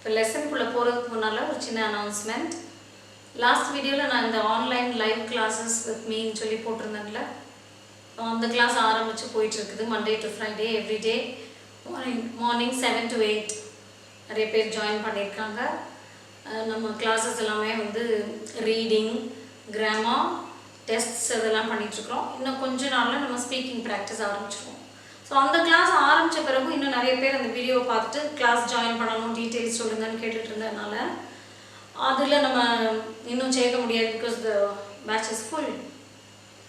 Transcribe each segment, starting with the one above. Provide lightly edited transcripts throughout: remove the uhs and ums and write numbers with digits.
இப்போ லெசனுக்குள்ளே போகிறதுக்கு முன்னால் ஒரு சின்ன அனௌன்ஸ்மெண்ட். லாஸ்ட் வீடியோவில் நான் இந்த ஆன்லைன் லைவ் கிளாஸஸ் வித் மீன்னு சொல்லி போட்டிருந்தேன்ல, அந்த கிளாஸ் ஆரம்பித்து போயிட்டுருக்குது. Monday to Friday everyday morning 7 to 8 நிறைய பேர் ஜாயின் பண்ணியிருக்காங்க. நம்ம கிளாஸஸ் எல்லாமே வந்து ரீடிங், கிராமர், டெஸ்ட்ஸ் இதெல்லாம் பண்ணிகிட்ருக்குறோம். இன்னும் கொஞ்ச நாளில் நம்ம ஸ்பீக்கிங் ப்ராக்டிஸ் ஆரம்பிச்சிருவோம். ஸோ அந்த கிளாஸ் ஆரம்பித்த பிறகு இன்னும் நிறைய பேர் அந்த வீடியோவை பார்த்துட்டு கிளாஸ் ஜாயின் பண்ணணும், டீட்டெயில்ஸ் சொல்லுங்கன்னு கேட்டுட்டு இருந்ததுனால அதில் நம்ம இன்னும் சேர்க்க முடியாது. Because the batch is full.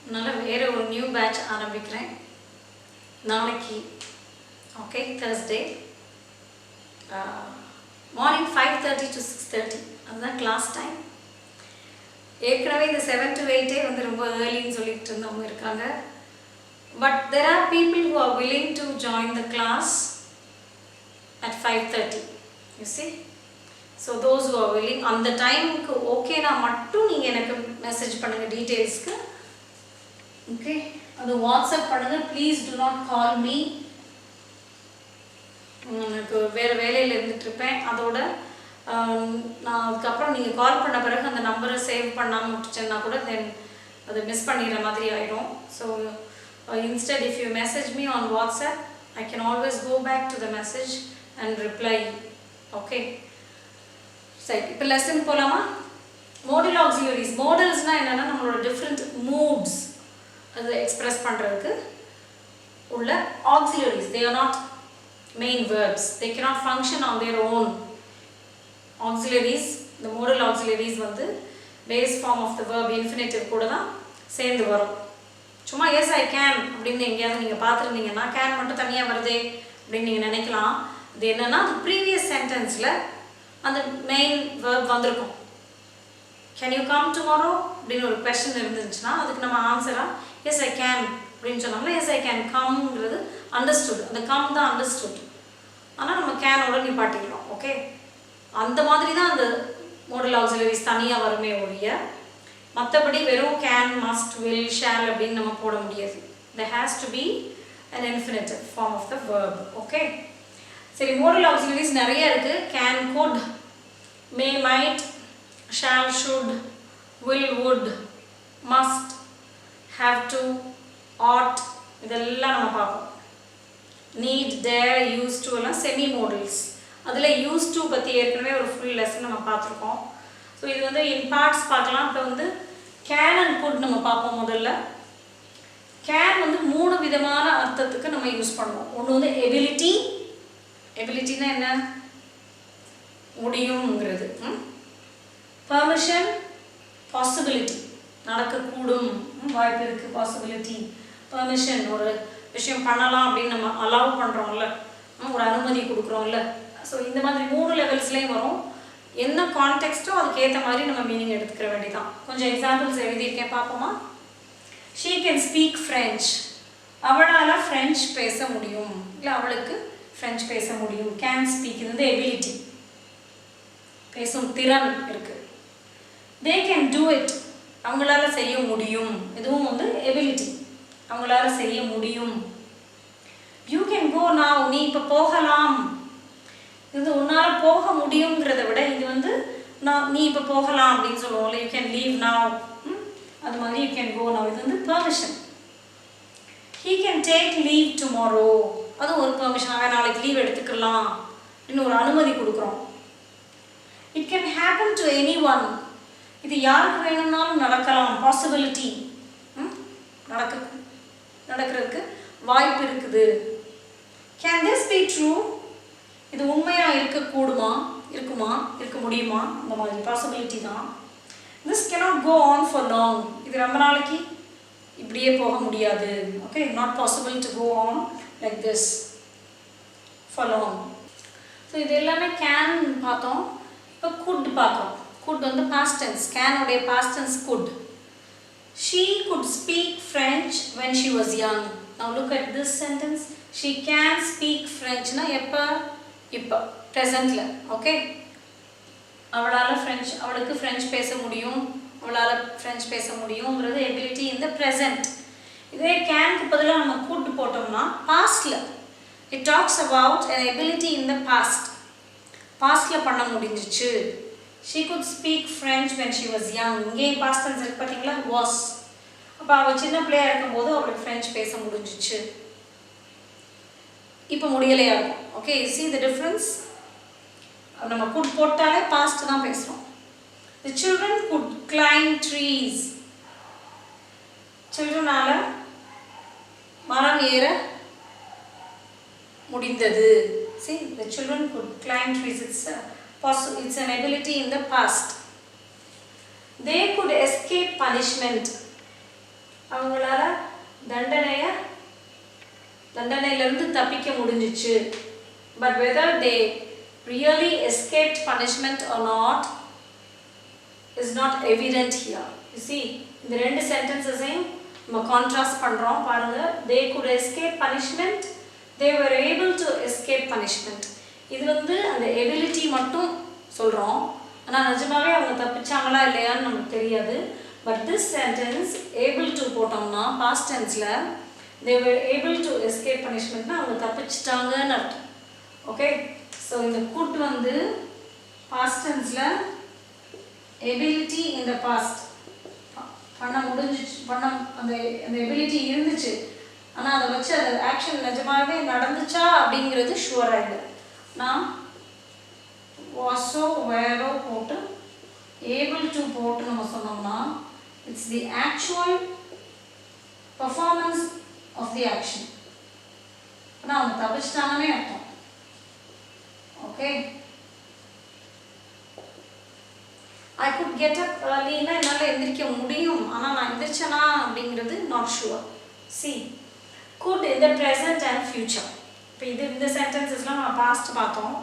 அதனால் வேறு ஒரு நியூ பேட்ச் ஆரம்பிக்கிறேன் நாளைக்கு. ஓகே, Thursday மார்னிங் 5:30 to 6:30 அதுதான் கிளாஸ் டைம். ஏற்கனவே இந்த 7 to 8 வந்து ரொம்ப ஏர்லின்னு சொல்லிட்டு இருந்தவங்க இருக்காங்க. But there are people who are willing to join the class at 5:30. You see? So those who are willing, அந்த டைமுக்கு ஓகேனா மட்டும் நீங்கள் எனக்கு மெசேஜ் பண்ணுங்கள் டீட்டெயில்ஸ்க்கு. ஓகே, அது வாட்ஸ்அப் பண்ணுங்கள். Please do not call me. எனக்கு வேறு வேலையில் இருந்துகிட்ருப்பேன். அதோட நான் அதுக்கப்புறம் நீங்கள் கால் பண்ண பிறகு அந்த நம்பரை சேவ் பண்ணாமல் விட்டுச்சேன்னா கூட தென் அதை மிஸ் பண்ணிடுற மாதிரி ஆகிடும். So instead if you message me on WhatsApp, I can always go back to the message and reply. Okay, சரி, இப்போ லெசன் போகலாமா? மோடல் ஆக்சிலரிஸ். மோடல்ஸ்னால் என்னென்னா நம்மளோட டிஃப்ரெண்ட் மூட்ஸ் அதை எக்ஸ்ப்ரெஸ் பண்ணுறதுக்கு உள்ள ஆக்சிலரிஸ். they are not main verbs, they cannot function on their own. auxiliaries, the modal auxiliaries வந்து base form of the verb infinitive கூட தான் சேர்ந்து வரும். சும்மா எஸ் ஐ கேன் அப்படின்னு எங்கேயாவது நீங்கள் பார்த்துருந்தீங்கன்னா கேன் மட்டும் தனியாக வருதே அப்படின்னு நீங்கள் நினைக்கலாம். இது என்னென்னா அது ப்ரீவியஸ் சென்டென்ஸில் அந்த மெயின் வேர்ப் வந்திருக்கும். கேன் யூ கம் டுமாரோ அப்படின்னு ஒரு கொஸ்டின் இருந்துச்சுன்னா அதுக்கு நம்ம ஆன்சராக எஸ் ஐ கேன் அப்படின்னு சொன்னோம்னா எஸ் ஐ கேன் கம்ங்கிறது அண்டர்ஸ்டுட். அந்த கம் தான் அண்டர்ஸ்டுட். ஆனால் நம்ம கேனோட நிப்பாட்டிக்கிறோம். ஓகே, அந்த மாதிரி தான் அந்த மோடல் ஆக்சிலரிஸ் தனியாக வருமே ஒழிய மற்றபடி வெறும் கேன், மஸ்ட், வில், ஷேல் அப்படின்னு நம்ம போட முடியாது. there has to be an infinitive form of the verb. Okay, சரி, மோடல் ஆக்சிலரிஸ் நிறைய இருக்குது. Can, could, may, might, shall, should, will, would, must, have to, ought, இதெல்லாம் நம்ம பார்ப்போம். need, dare, used to எல்லாம் செமி மோடல்ஸ். அதில் used to பற்றி ஏற்கனவே ஒரு ஃபுல் லெசன் நம்ம பார்த்துருக்கோம். ஸோ இது வந்து இன் பார்ட்ஸ் பார்க்கலாம். இப்போ வந்து கேன் அண்ட் குட் நம்ம பார்ப்போம். முதல்ல கேன் வந்து 3 விதமான அர்த்தத்துக்கு நம்ம யூஸ் பண்ணுவோம். ஒன்று வந்து எபிலிட்டி. எபிலிட்டினா என்ன? முடியுங்கிறது. பெர்மிஷன், பாசிபிலிட்டி, நடக்கக்கூடும், வாய்ப்பு இருக்குது, பாசிபிலிட்டி. பெர்மிஷன், ஒரு விஷயம் பண்ணலாம் அப்படின்னு நம்ம அலோவ் பண்ணுறோம்ல, ஒரு அனுமதி கொடுக்குறோம்ல. ஸோ இந்த மாதிரி 3 லெவல்ஸ்லேயும் வரும். என்ன கான்டெக்ஸ்ட்டோ அதுக்கேற்ற மாதிரி நம்ம மீனிங் எடுத்துக்கிற வேண்டியதான். கொஞ்சம் எக்ஸாம்பிள்ஸ் எழுதியிருக்கேன், பார்ப்போமா? She can speak French. அவளால் ஃப்ரெஞ்ச் பேச முடியும், இல்லை அவளுக்கு ஃப்ரெஞ்ச் பேச முடியும். கேன் ஸ்பீக், இது வந்து எபிலிட்டி, பேசும் திறன் இருக்குது. தே கேன் டூ இட், அவங்களால செய்ய முடியும், இதுவும் வந்து எபிலிட்டி, அவங்களால செய்ய முடியும். யூ கேன் கோ நவ், நீ இப்போ போகலாம். இது உன்னால் போக முடியுங்கிறத விட இது வந்து நீ இப்போ போகலாம் அப்படின்னு சொல்லுவோம்ல, யூ கேன் லீவ் நவ், அது மாதிரி யூ கேன் கோ நவ். இது வந்து permission. He can take leave tomorrow, அது ஒரு பெர்மிஷன். அவன் நாளைக்கு லீவ் எடுத்துக்கலாம் அப்படின்னு ஒரு அனுமதி கொடுக்குறோம். It can happen to any one, இது யாருக்கு வேணும்னாலும் நடக்கலாம். பாசிபிலிட்டி, நடக்கிறதுக்கு வாய்ப்பு இருக்குது. கேன் திஸ் பி ட்ரூ, இது உண்மையாக இருக்கக்கூடுமா, இருக்குமா, இருக்க முடியுமா, அந்த மாதிரி பாசிபிலிட்டி தான். This cannot go on for long, இது ரொம்ப நாளைக்கு இப்படியே போக முடியாது. Okay, not possible to go on like this for long. So இது எல்லாமே கேன் பார்த்தோம். இப்போ குட் பார்த்தோம். குட் வந்து பாஸ்ட் டென்ஸ். கேனுடைய past tense could. She could speak French when she was young. Now look at this sentence. She can speak French na எப்போ? இப்போ ப்ரெசண்டில். Okay, அவளால் ஃப்ரெஞ்ச், அவளுக்கு ஃப்ரெஞ்ச் பேச முடியும், அவளால் ஃப்ரெஞ்ச் பேச முடியுங்கிறது எபிலிட்டி இன் த ப்ரெசண்ட். இதே கேனுக்கு பதிலாக நம்ம குட் போட்டோம்னா பாஸ்டில். It talks about an ability in the past. பாஸ்டில் பண்ண முடிஞ்சிச்சு. She could speak French when she was young. இங்கேயும் past tense இருக்கு பார்த்தீங்களா, was. அப்போ அவள் சின்ன பிள்ளையாக இருக்கும்போது அவளுக்கு ஃப்ரெஞ்ச் பேச முடிஞ்சிச்சு. இப்போ முடியலையா இருக்கும். Okay, see the difference. நம்ம could போட்டாலே past தான் பேசுகிறோம். The children could climb trees. சில்ட்ரனால மரம் ஏற முடிந்தது. See, the children could climb trees. It's an ability in the past. They could escape punishment. அவங்களால தண்டனையிலிருந்து தப்பிக்க முடிஞ்சிச்சு. But whether they really escaped punishment or not is not evident here. You see, இந்த ரெண்டு சென்டென்சஸையும் நம்ம கான்ட்ராஸ்ட் பண்ணுறோம் பாருங்க. They could escape punishment. They were able to escape punishment. இது அந்த எபிலிட்டி மட்டும் சொல்கிறோம். ஆனால் நிஜமாவே அவங்க தப்பிச்சாங்களா இல்லையான்னு நமக்கு தெரியாது. But this sentence able to போட்டோம்னா பாஸ்ட் டென்ஸில் they were able to escape punishmentனா அவங்க தப்பிச்சிட்டாங்கன்னு அர்த்தம். ஓகே, ஸோ இந்த could பாஸ்ட் டென்ஸில் எபிலிட்டி in the past பண்ண முடிஞ்சிச்சு, அந்த எபிலிட்டி இருந்துச்சு. ஆனால் அதை வச்சு அந்த ஆக்ஷன் நிஜமாகவே நடந்துச்சா அப்படிங்கிறது ஷுவராக இல்லை. நான் வாஸோ வேரோ போட்டு ஏபிள் டு போட்டு நம்ம சொன்னோம்னா it's the actual performance of the action. ஆனால் அவங்க தப்பிச்சிட்டாங்கன்னே அர்த்தம். Okay, I could get up early னா என்னால் எந்திரிக்க முடியும், ஆனால் நான் எந்திரிச்சேனா அப்படிங்கிறது not sure. See, could in the present and future. இப்போ இந்த சென்டென்சஸ்லாம் நம்ம பாஸ்ட் பார்த்தோம்.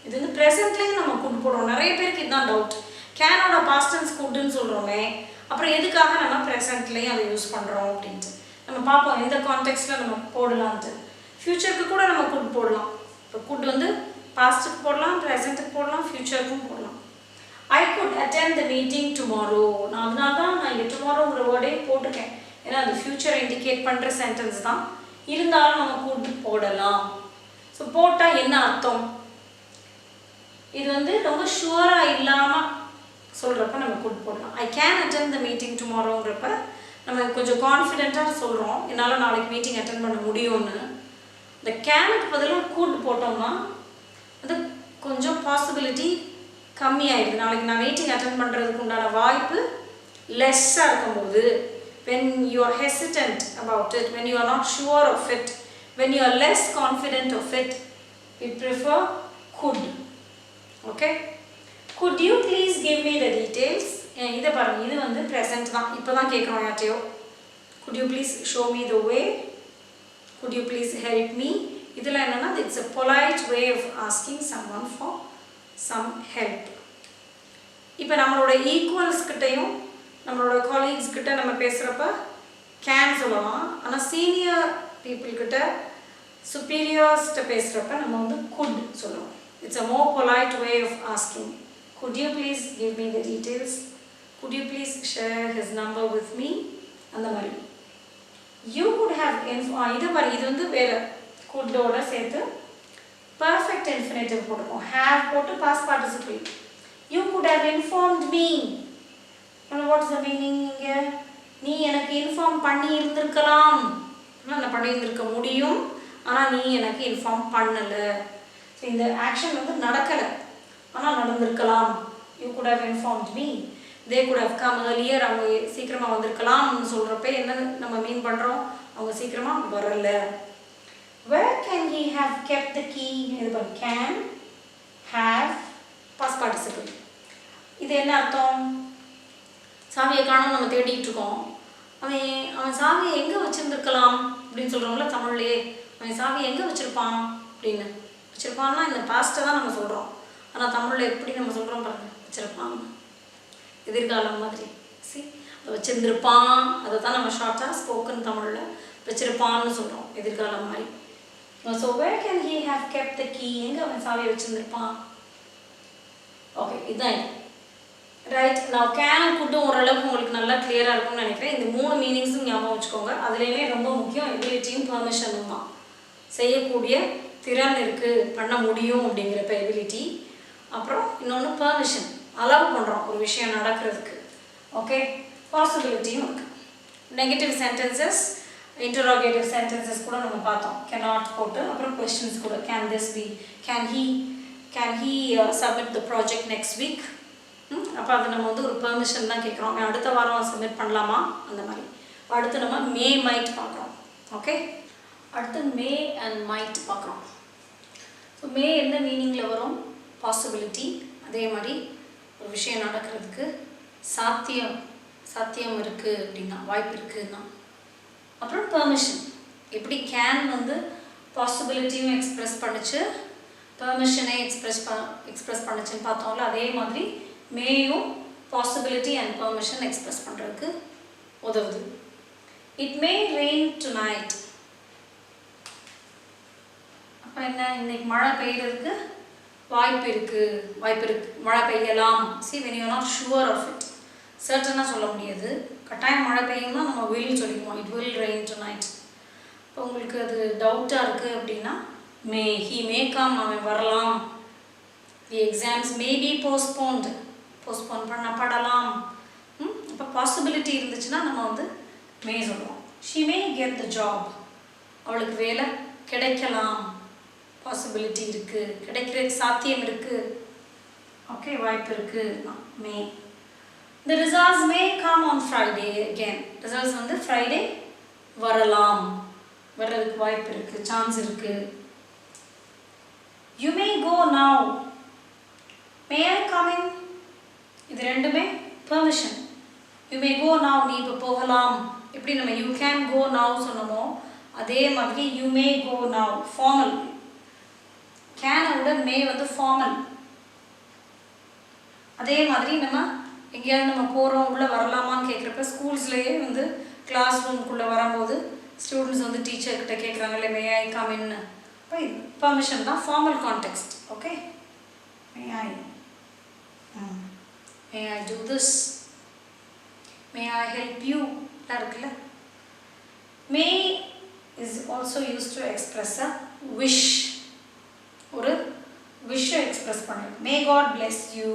இது ப்ரெசென்ட்லேயும் நம்ம could போடுறோம். நிறைய பேருக்கு இதுதான் டவுட். கேனோட பாஸ்ட் டென்ஸ் couldன்னு சொல்கிறோமே, அப்புறம் எதுக்காக நம்ம ப்ரெசென்ட்லேயும் அதை யூஸ் பண்ணுறோம் அப்படின்ட்டு நம்ம பார்ப்போம் எந்த கான்டெக்ஸ்ட்டில் நம்ம போடலான்ட்டு. ஃப்யூச்சருக்கு கூட நம்ம could போடலாம். இப்போ could பாஸ்ட்டுக்கு போடலாம், ப்ரெசென்ட்டுக்கு போடலாம், ஃப்யூச்சருக்கும் போடலாம். I could attend the meeting tomorrow. நான் அதனால தான் நான் இங்கே டுமாரோங்கிற வேர்டே போட்டிருக்கேன். ஏன்னா அது ஃப்யூச்சரை இண்டிகேட் பண்ணுற சென்டென்ஸ் தான். இருந்தாலும் நம்ம could போடலாம். ஸோ போட்டால் என்ன அர்த்தம்? இது ரொம்ப ஷுவராக இல்லாமல் சொல்கிறப்ப நம்ம could போடலாம். I can attend the meeting tomorrowங்கிறப்ப நம்ம கொஞ்சம் கான்ஃபிடென்ட்டாக சொல்கிறோம், என்னால் நாளைக்கு மீட்டிங் அட்டென்ட் பண்ண முடியும்னு. இந்த கேனுக்கு பதிலாக could போட்டோம்னா அது கொஞ்சம் பாசிபிலிட்டி கம்மியாயிடுது. நாளைக்கு நான் மீட்டிங் அட்டென்ட் பண்ணுறதுக்கு உண்டான வாய்ப்பு லெஸ்ஸாக இருக்கும்போது, when you are hesitant about it, when you are not sure of it, when you are less confident of it, we prefer could. Okay, could you please give me the details? இதை பாருங்க, இது present தான். இப்போ தான் கேட்குறோம் யார்ட்டையோ. could you please show me the way? could you please help me? இதில் என்னன்னா it's a polite way of asking someone for some help. இப்போ நம்மளோட ஈக்குவல்ஸ் கிட்டையும் நம்மளோட காலீக்ஸ் கிட்ட நம்ம பேசுகிறப்ப கேன் சொல்லலாம். ஆனால் சீனியர் பீப்புள் கிட்ட, சுப்பீரியர்ஸ்கிட்ட பேசுகிறப்ப நம்ம could சொல்லுவோம். It's a more polite way of asking. could you please give me the details? could you please share his number with me? அந்த மாதிரி you could have இது மாதிரி இது வேறு couldோட சேர்த்து perfect infinitive போட்டுப்போம். have போட்டு past participle. you could have informed me. what is the meaning இங்கே? நீ எனக்கு இன்ஃபார்ம் பண்ணி இருந்திருக்கலாம். நான் பண்ணி இருந்திருக்க முடியும், ஆனால் நீ எனக்கு இன்ஃபார்ம் பண்ணலை. ஸோ இந்த ஆக்ஷன் நடக்கலை, ஆனால் நடந்திருக்கலாம். you could have informed me. they could have come earlier. அவங்க சீக்கிரமாக வந்திருக்கலாம்னு சொல்கிறப்ப என்ன நம்ம மீன் பண்ணுறோம்? அவங்க சீக்கிரமாக வரலை. where can he have kept the key? இது can, have, past participle. இது என்ன அர்த்தம்? சாவியை காணோம், நம்ம தேடிட்டு இருக்கோம். அவன் சாவியை எங்கே வச்சுருந்துருக்கலாம் அப்படின்னு சொல்கிறோம்ல தமிழ்லேயே. அவன் சாவியை எங்கே வச்சுருப்பான் அப்படின்னு. வச்சுருப்பான்னா இந்த பாஸ்ட்டை தான் நம்ம சொல்கிறோம். ஆனால் தமிழில் எப்படி நம்ம சொல்கிறோம் பாருங்க, வச்சுருப்பான், எதிர்காலம் மாதிரி. அதை வச்சுருந்துருப்பான், அதை தான் நம்ம ஷார்ட்டாக ஸ்போக்கன் தமிழில் வச்சுருப்பான்னு சொல்கிறோம், எதிர்காலம் மாதிரி. So where can he have kept the key? எங்க அவன் சாவியை வச்சிருந்திருப்பான்? ஓகே, இதுதான் இது. ரைட், நான் கேன் could ஓரளவுக்கு உங்களுக்கு நல்லா கிளியராக இருக்கும்னு நினைக்கிறேன். இந்த 3 மீனிங்ஸும் ஞாபகம் வச்சுக்கோங்க. அதுலேயுமே ரொம்ப முக்கியம் எபிலிட்டியும் பெர்மிஷனும் தான். செய்யக்கூடிய திறன் இருக்குது, பண்ண முடியும் அப்படிங்கிறப்ப எபிலிட்டி. இன்னொன்று பெர்மிஷன், அலோவ் பண்ணுறோம் ஒரு விஷயம் நடக்கிறதுக்கு. ஓகே, பாசிபிலிட்டியும் இருக்குது. நெகட்டிவ் சென்டென்சஸ், இன்டரோகேட்டிவ் சென்டென்சஸ் கூட நம்ம பார்த்தோம். cannot போட்டு அப்புறம் கொஸ்டின்ஸ் கூட can this be, can he submit the project next week. அப்போ அது நம்ம வந்து ஒரு பெர்மிஷன் தான் கேட்குறோம். அடுத்த வாரம் சப்மிட் பண்ணலாமா அந்த மாதிரி. அடுத்து நம்ம மே மைட் பார்க்குறோம். ஓகே, அடுத்து மே அண்ட் மைட் பார்க்குறோம். ஸோ மே என்ன மீனிங்கில் வரும்? பாசிபிலிட்டி. அதே மாதிரி ஒரு விஷயம் நடக்கிறதுக்கு சாத்தியம் இருக்குது அப்படின்னா, வாய்ப்பு இருக்குதுன்னா. அப்புறம் பெர்மிஷன். எப்படி கேன் வந்து பாசிபிலிட்டியும் எக்ஸ்ப்ரெஸ் பண்ணிச்சு, பெர்மிஷனை எக்ஸ்ப்ரெஸ் பண்ணுச்சுன்னு பார்த்தோம்ல, அதே மாதிரி மேயும் பாசிபிலிட்டி அண்ட் பெர்மிஷன் எக்ஸ்ப்ரெஸ் பண்ணுறதுக்கு உதவுது. It may rain tonight. அப்போ என்ன, இன்னைக்கு மழை பெய்யறதுக்கு வாய்ப்பு இருக்குது, மழை பெய்யலாம். see when you are not sure of it, சர்டனாக சொல்ல முடியாது. கட்டாயம் மழை பெய்யும்னா நம்ம will சொல்லிக்குவோம், it will rain tonight. இப்போ உங்களுக்கு அது டவுட்டாக இருக்குது அப்படின்னா he may come, அவன் வரலாம். the exams may be postponed, postpone பண்ணப்படலாம். இப்போ பாசிபிலிட்டி இருந்துச்சுன்னா நம்ம வந்து மே சொல்லுவோம். she may get the job, அவளுக்கு வேலை கிடைக்கலாம், பாசிபிலிட்டி இருக்குது, கிடைக்கிறதுக்கு சாத்தியம் இருக்குது. ஓகே, வாய்ப்பு இருக்குது. மே. the results may come on Friday again. results வந்து ஃப்ரைடே வரலாம், வர்றதுக்கு வாய்ப்பு இருக்குது, சான்ஸ் இருக்குது. you may go now, may I come in. இது ரெண்டுமே permission. you may go now, நீ இப்போ போகலாம். எப்படி நம்ம you can go now சொன்னோமோ அதே மாதிரி you may go now formal. கேனோட மே வந்து ஃபார்மல். அதே மாதிரி நம்ம எங்கேயாவது நம்ம போகிறோம், உள்ளே வரலாமான்னு கேட்குறப்ப ஸ்கூல்ஸ்லேயே வந்து கிளாஸ் ரூம்குள்ளே வரும்போது ஸ்டூடெண்ட்ஸ் வந்து டீச்சர்கிட்ட கேட்குறாங்கல்ல மே ஐ கம் இன்னு. இப்போ இது பர்மிஷன் தான், formal context. Okay, may I do this, may I help you இருக்குல்ல. May is also use to express a wish. ஒரு விஷை எக்ஸ்பிரஸ் பண்ணுறது. May God bless you,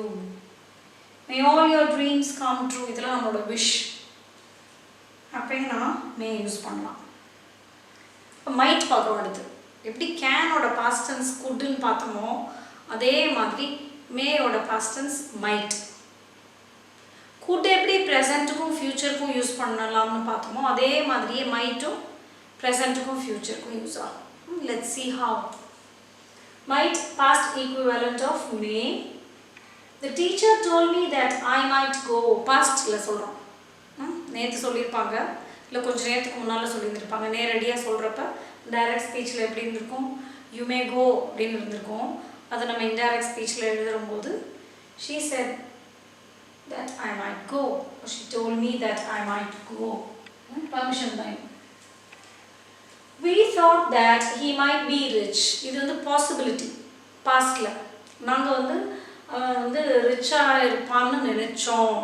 may all your dreams come true, இதெல்லாம் நம்மளோட wish. அப்பயும் நம்ம மே use பண்ணலாம். இப்போ மைட் பார்க்குறோம். அடுத்து எப்படி கேனோட பாஸ்ட் டென்ஸ் குட்னு பார்த்தோமோ அதே மாதிரி மேயோட பாஸ்ட் டென்ஸ் மைட். குட் எப்படி ப்ரெசண்ட்டுக்கும் ஃப்யூச்சருக்கும் யூஸ் பண்ணலாம்னு பார்த்தோமோ அதே மாதிரியே மைட்டும் ப்ரெசண்ட்டுக்கும் ஃப்யூச்சருக்கும் யூஸ் ஆகும். Let's see how. Might, past equivalent of may. The teacher told me that I might go. Pastல சொல்கிறோம். நேற்று சொல்லியிருப்பாங்க, இல்லை கொஞ்சம் நேரத்துக்கு முன்னால் சொல்லியிருந்திருப்பாங்க. நேரடியாக சொல்கிறப்ப டைரக்ட் ஸ்பீச்சில் எப்படி இருந்திருக்கும், you may go அப்படின்னு இருந்திருக்கும். அதை நம்ம இன்டைரக்ட் ஸ்பீச்சில் எழுதும்போது she said that I might go, or she told me that I might go. Permission time. We thought that he might be rich. இது வந்து பாசிபிலிட்டி. பாஸ்டில் நாங்கள் வந்து ரிச்சாக இருப்பான்னு நினச்சோம்.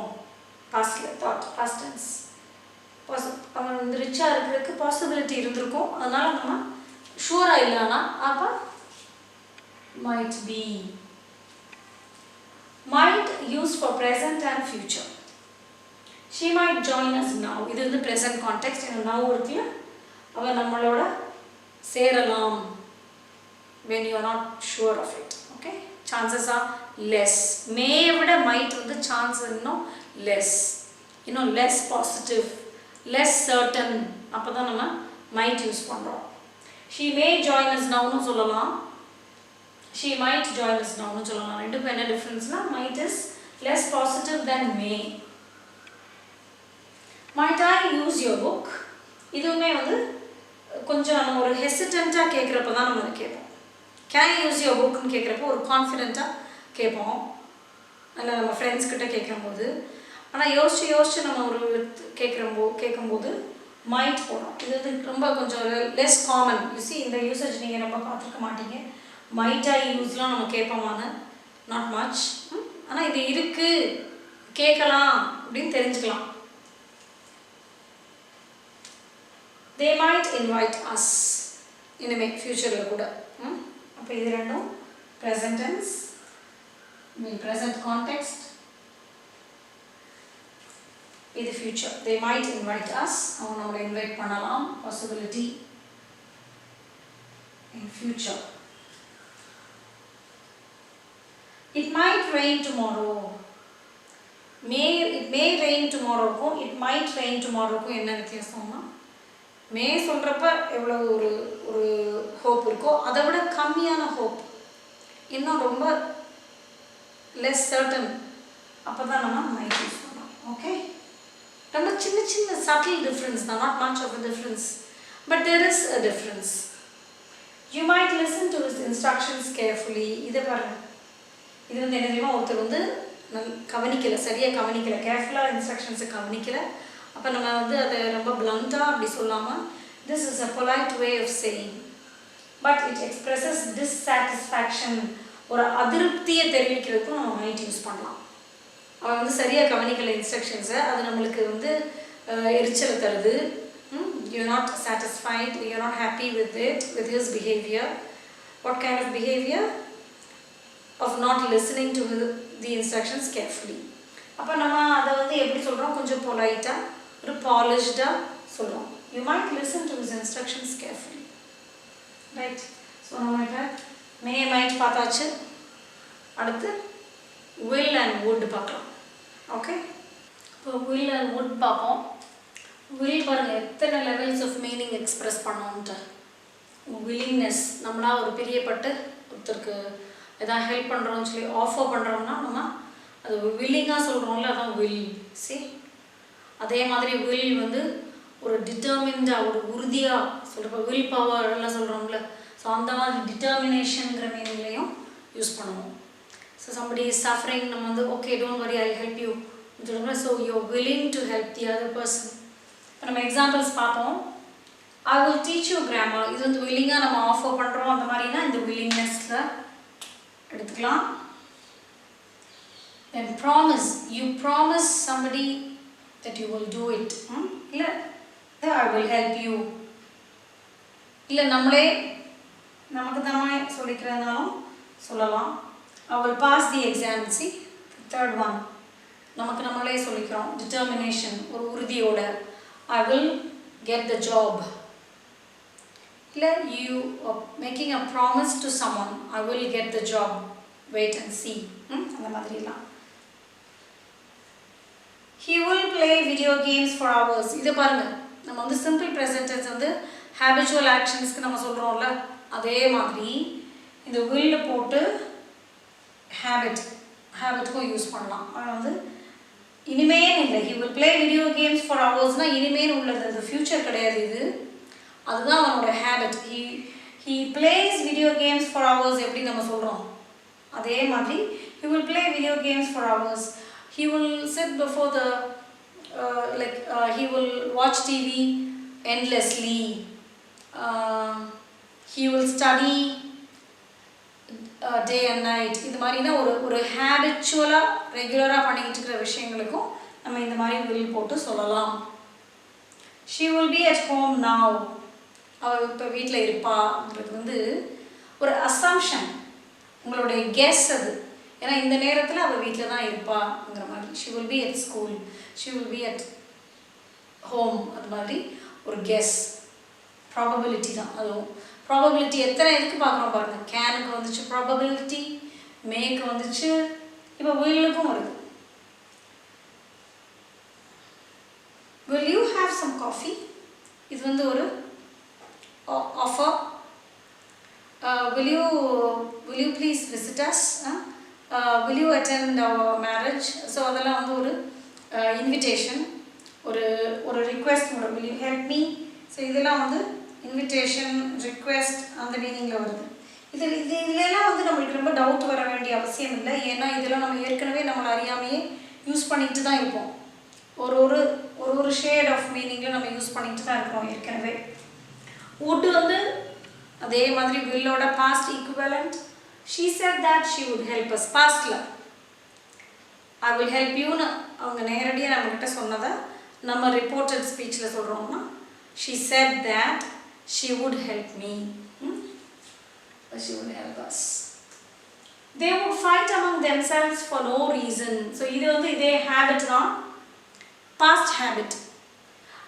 பாஸ்டில் தாட், பாஸ்ட் டென்ஸ். அவன் வந்து ரிச்சாக இருக்கிறதுக்கு பாசிபிலிட்டி இருந்திருக்கும். அதனால் நம்ம ஷூராக இல்லைன்னா அப்போ might be. Might used for present and future. She might join us now. இது வந்து present context. இன்னும் now இருக்குல்ல, அவன் நம்மளோட சேரலாம். when you are not sure of it. Okay, chances are less. may விட might வந்து chance இன்னும் less, இன்னும் less positive, less certain. அப்பதான் நம்ம might யூஸ் பண்றோம். she may join us now னு சொல்லலாம், she might join us now னு சொல்லலாம். ரெண்டுக்கும் என்ன டிஃபரன்ஸ்னா might is less positive than may. might I use your book. இதுவுமே வந்து கொஞ்சம் நம்ம ஒரு ஹெசிடென்ட்டாக கேட்குறப்ப தான் நம்ம அதை கேட்போம். கேன் யூ யூஸ் யுவர் புக்னு கேட்குறப்போ ஒரு கான்ஃபிடென்ட்டாக கேட்போம், இல்லை நம்ம ஃப்ரெண்ட்ஸ்கிட்ட கேட்கும்போது. ஆனால் யோசிச்சு நம்ம ஒரு கேட்கும்போது மைட் போடும். இது வந்து ரொம்ப கொஞ்சம் லெஸ் காமன். யூசி இந்த யூசேஜ் நீங்கள் ரொம்ப பார்த்துருக்க மாட்டீங்க. மைட் ஐ யூஸ்லாம் நம்ம கேட்போமான நாட் மச். ஆனால் இது இருக்குது, கேட்கலாம் அப்படின்னு தெரிஞ்சுக்கலாம். they might invite us இனிமே ஃப்யூச்சரில் கூட. அப்போ இது ரெண்டும் present tense, mean present context. In the future they might invite us, அவங்க நம்மளை invite பண்ணலாம், possibility in future. It might rain tomorrow. It may rain tomorrow க்கும் it might rain tomorrow க்கும் என்ன வித்தியாசம்னா, மே சொல்றப்ப எவ்வளவு ஒரு ஹோப் இருக்கோ அதை விட கம்மியான ஹோப், இன்னும் ரொம்ப less certain, அப்பதான் நம்ம might யூஸ் பண்ணலாம். ஓகே, ரொம்ப சின்ன சின்ன subtle difference தான், not much of a difference, but there is a difference. You might listen to his instructions carefully. இதை பாருங்க, இது வந்து என்ன தெரியுமா, ஒருத்தர் வந்து கவனிக்கலை, சரியாக கவனிக்கலை, கேர்ஃபுல்லாக இன்ஸ்ட்ரக்ஷன்ஸை கவனிக்கலை, அப்போ நம்ம வந்து அதை ரொம்ப பிளண்ட்டாக அப்படி சொல்லாமல், this is a polite way of saying, but it expresses dissatisfaction, ஒரு அதிருப்தியை தெரிவிக்கிறதுக்கும் நம்ம might யூஸ் பண்ணலாம். அவன் வந்து சரியாக கவனிக்கலை இன்ஸ்ட்ரக்ஷன்ஸை, அது நம்மளுக்கு வந்து எரிச்சலை தருது, you're not satisfied, you're not happy with it, with his behavior. What kind of behavior? Of not listening to the instructions carefully. அப்போ நம்ம அதை வந்து எப்படி சொல்கிறோம், கொஞ்சம் பொலைட்டாக ஒரு பாலிஷ்டாக சொல்கிறோம். You might listen to his instructions carefully. Right? So நம்ம இப்போ மே might பார்த்தாச்சு, அடுத்து will and would பார்க்கலாம். ஓகே, இப்போ will and would பார்ப்போம். will பாருங்கள் எத்தனை லெவல்ஸ் ஆஃப் மீனிங் எக்ஸ்ப்ரெஸ் பண்ணோன்ட்டு. willingness, நம்மளா ஒரு பிரியப்பட்டு ஒருத்தருக்கு எதாவது ஹெல்ப் பண்ணுறோம்னு சொல்லி ஆஃபர் பண்ணுறோம்னா நம்ம அது வில்லிங்காக சொல்கிறோம்ல, அதான் வில். சரி, அதே மாதிரி வில் வந்து ஒரு டிட்டர்மின்டாக ஒரு உறுதியாக சொல்கிறப்ப வில் பவர் எல்லாம் சொல்கிறோம்ல, ஸோ அந்த மாதிரி டிட்டர்மினேஷனுங்கிற மீனிங்லேயும் யூஸ் பண்ணுவோம். ஸோ சம்படி இஸ் சஃபரிங், நம்ம வந்து okay don't worry I help you சொல்கிறோம்ல, so you are willing to help the other person. இப்போ நம்ம எக்ஸாம்பிள்ஸ் பார்ப்போம். I will teach you grammar, இது வந்து வில்லிங்காக நம்ம ஆஃபர் பண்ணுறோம், அந்த மாதிரினா இந்த வில்லிங்னஸில் எடுத்துக்கலாம். Then promise, you promise somebody that you will do it. இல்லை I will help you, இல்லை நம்மளே நமக்கு தானே சொல்லிக்கிறதுனாலும் சொல்லலாம். I will pass the exam. See, the third one, நமக்கு நம்மளே சொல்லிக்கிறோம், determination, ஒரு உறுதியோட I will get the job. இல்லை you are making a promise to someone, I will get the job, wait and see, அந்த மாதிரிலாம். He will play video games for hours. இது பாருங்க, நம்ம வந்து சிம்பிள் ப்ரெசன்ட் டென்ஸ் வந்து ஹேபிச்சுவல் ஆக்ஷன்ஸ்க்கு நம்ம சொல்கிறோம்ல, அதே மாதிரி இந்த will போட்டு ஹேபிட்க்கும் யூஸ் பண்ணலாம். ஆனால் வந்து இனிமேல் இல்லை, he will play video games for hoursனால் இனிமேல் உள்ளது, அது ஃப்யூச்சர் கிடையாது, இது அதுதான் அவனோட habit. he plays video games for hours எப்படி நம்ம சொல்கிறோம், அதே மாதிரி he will play video games for hours. He will sit before the he will watch TV endlessly. He will study day and night. இது மாதிரினா ஒரு ஹேபிச்சுவலாக ரெகுலராக பண்ணிக்கிட்டு இருக்கிற விஷயங்களுக்கும் நம்ம இந்த மாதிரி will போட்டு சொல்லலாம். She will be at home now. அவள் இப்போ வீட்டில் இருப்பாங்கிறது வந்து ஒரு அசம்ஷன், உங்களுடைய கெஸ் அது. ஏன்னா இந்த நேரத்தில் அவள் வீட்டில் தான் இருப்பாங்கிற மாதிரி. she will be at school, she will be at home, அது மாதிரி ஒரு கெஸ், ப்ராபபிலிட்டி தான். அதுவும் ப்ராபபிலிட்டி எத்தனை இதுக்கு பார்க்குறோம் பாருங்கள். கேனுக்கு வந்துச்சு ப்ராபபிலிட்டி, மேக்கு வந்துச்சு, இப்போ willுக்கும் வருது. will you have some coffee? இது வந்து ஒரு offer. Will you please visit us? Will you attend our marriage? So அதெல்லாம் வந்து ஒரு இன்விடேஷன், ஒரு request. will you help me? So இதெல்லாம் வந்து இன்விடேஷன், ரிக்வெஸ்ட் அந்த மீனிங்கில் வருது. இதுலெல்லாம் வந்து நம்மளுக்கு ரொம்ப டவுட் வர வேண்டிய அவசியம் இல்லை. ஏன்னா இதெல்லாம் நம்ம ஏற்கனவே நம்மளை அறியாமையே யூஸ் பண்ணிட்டு தான் இருப்போம். ஒரு ஷேட் ஆஃப் மீனிங்கில் நம்ம யூஸ் பண்ணிட்டு தான் இருக்கோம் ஏற்கனவே. would வந்து அதே மாதிரி willோட past equivalent. she said that she would help us. pastல I will help you னு அவங்க நேரடியாக நம்மக்கிட்ட சொன்னதை நம்ம ரிப்போர்ட்டட் ஸ்பீச்சில் சொல்கிறோம்னா she said that she would help me. She would help us. they would fight among themselves for no reason. So இது வந்து இதே habit தான், past habit.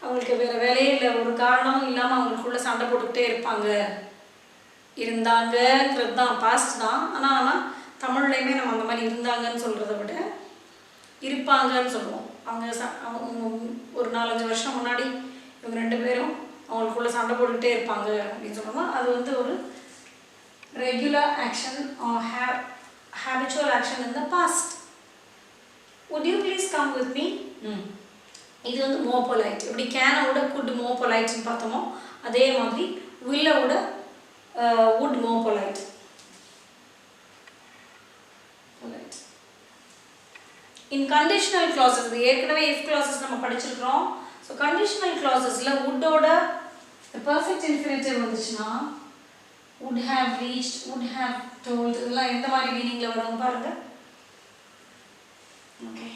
அவங்களுக்கு வேற வேலையே இல்லை, ஒரு காரணமும் இல்லாமல் அவங்களுக்குள்ள சண்டை போட்டுக்கிட்டே இருந்தாங்கங்கிறது தான் பாஸ்ட் தான். ஆனால் தமிழ்லையுமே நம்ம அந்த மாதிரி இருந்தாங்கன்னு சொல்கிறத விட இருப்பாங்கன்னு சொல்லுவோம். அவங்க ஒரு 4-5 வருஷம் முன்னாடி இவங்க 2 பேரும் அவங்களுக்குள்ள சண்டை போட்டுக்கிட்டே இருப்பாங்க அப்படின்னு சொன்னோம்னா அது வந்து ஒரு regular action or habitual action in the past. Would you please come with me? இது வந்து more polite. இப்படி கேனை விட could more politeன்னு பார்த்தோமோ அதே மாதிரி will விட would more polite. In conditional clauses, இது ஏற்கனவே if clauses நம்ம படிச்சிருக்கிறோம். ஸோ conditional clausesல would-ஓட the perfect infinitive வந்துச்சுன்னா would have reached, would have told, இதெல்லாம் எந்த மாதிரி மீனிங்கில் வரும் பாருங்க. Okay.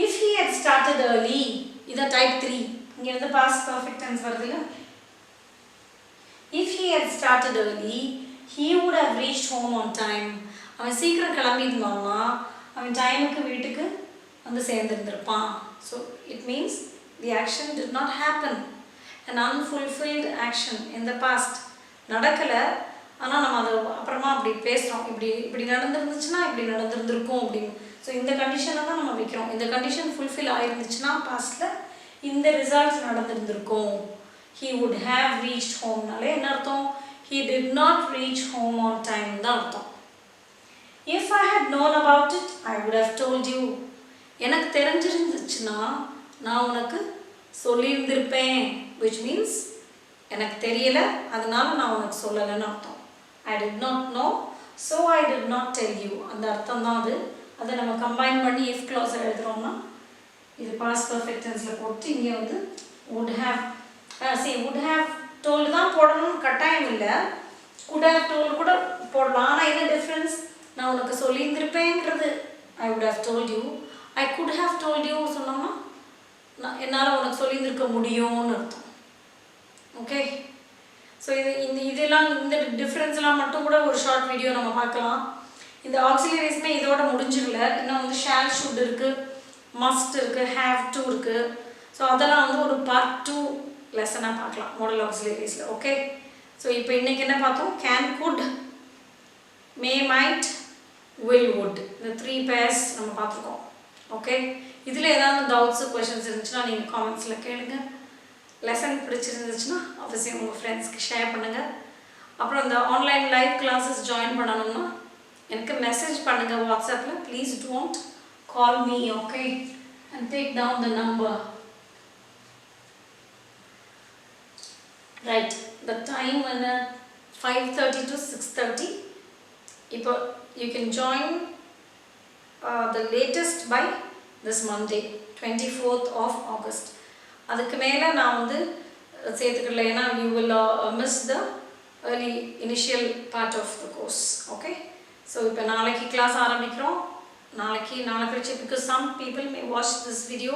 If he had started early, இது type 3. இங்கே வந்து past perfect tense வருதுல்ல. If he had started early, he would have reached home on time. அவன் சீக்கிரம் கிளம்பி இருந்தான்னா அவன் டைமுக்கு வீட்டுக்கு வந்து சேர்ந்துருந்துருப்பான். So it means the action did not happen, an unfulfilled action in the past. நடக்கலை, ஆனால் நம்ம அதை அப்புறமா அப்படி பேசுகிறோம், இப்படி நடந்துருந்துச்சுன்னா இப்படி நடந்துருந்துருக்கும் அப்படின்னு. ஸோ இந்த கண்டிஷனை தான் நம்ம வைக்கிறோம். இந்த கண்டிஷன் ஃபுல்ஃபில் ஆகிருந்துச்சுன்னா பாஸ்ட்டில் இந்த results நடந்துருந்துருக்கும். He would have reached home நாலே என்ன அர்த்தம்? He did not reach home on time தான் அர்த்தம். If I had known about it, I would have told you. எனக்கு தெரிஞ்சிருந்துச்சுன்னா நான் உனக்கு சொல்லியிருந்திருப்பேன். Which means எனக்கு தெரியலை, அதனால நான் உனக்கு சொல்லலைன்னு அர்த்தம். I did not know, so I did not tell you. அந்த அர்த்தம் தான் அது. அதை நம்ம கம்பைன் பண்ணி if clause எழுதுகிறோம்னா இது past perfect tenseல போட்டு இங்கே வந்து would have would have told தான் போடணும்னு கட்டாயம் இல்லை, could have told கூட போடலாம். ஆனால் என்ன டிஃப்ரென்ஸ்? நான் உனக்கு சொல்லியிருந்திருப்பேங்கிறது I would have told you, I could have told you சொன்னோம்னா என்னால் உனக்கு சொல்லியிருந்திருக்க முடியும்னு அர்த்தம். ஓகே, ஸோ இதெல்லாம் இந்த டிஃப்ரென்ஸ்லாம் மட்டும் கூட ஒரு ஷார்ட் வீடியோ நம்ம பார்க்கலாம். இந்த ஆக்சிலரிஸ்மே இதோட முடிஞ்சிடல, இன்னும் வந்து ஷால் ஷுட் இருக்குது, மஸ்ட் இருக்குது, ஹேவ் டு இருக்குது. ஸோ அதெல்லாம் வந்து ஒரு பார்ட் 2 லெசனாக பார்க்கலாம் மாடல் ஆக்சிலரிஸில். ஓகே, ஸோ இப்போ இன்றைக்கி என்ன பார்த்தோம்? Can, good, May, might, will, would, இந்த 3 pairs நம்ம பார்த்துருக்கோம். ஓகே, இதில் ஏதாவது டவுட்ஸு கொஷின்ஸ் இருந்துச்சுன்னா நீங்கள் காமெண்ட்ஸில் கேளுங்க. லெசன் பிடிச்சிருந்துச்சுன்னா அவசியம் உங்கள் ஃப்ரெண்ட்ஸ்க்கு ஷேர் பண்ணுங்கள். அப்புறம் இந்த ஆன்லைன் லைவ் கிளாஸஸ் ஜாயின் பண்ணணும்னா எனக்கு மெசேஜ் பண்ணுங்கள் வாட்ஸ்அப்பில். Please don't call me, okay, and take down the number. Right, the time when 5:30 to 6:30. இப்போ you can join the latest by this Monday, 24th of August. அதுக்கு மேலே நான் வந்து சேர்த்துக்கல, ஏன்னா you will miss the early initial part of the course. Okay, so இப்போ நாளைக்கு class ஆரம்பிக்கிறோம். நாளைக்கு கழிச்சு, because some people may watch this video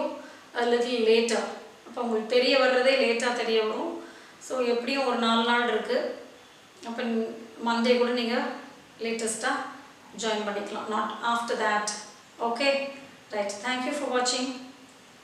a little later. அப்போ உங்களுக்கு தெரிய வர்றதே லேட்டாக தெரிய வரும். ஸோ எப்படியும் ஒரு 4 நாள் இருக்குது. அப்போ மண்டே கூட நீங்கள் லேட்டஸ்ட்டாக ஜாயின் பண்ணிக்கலாம், not after that. Okay, right, thank you for வாட்சிங்.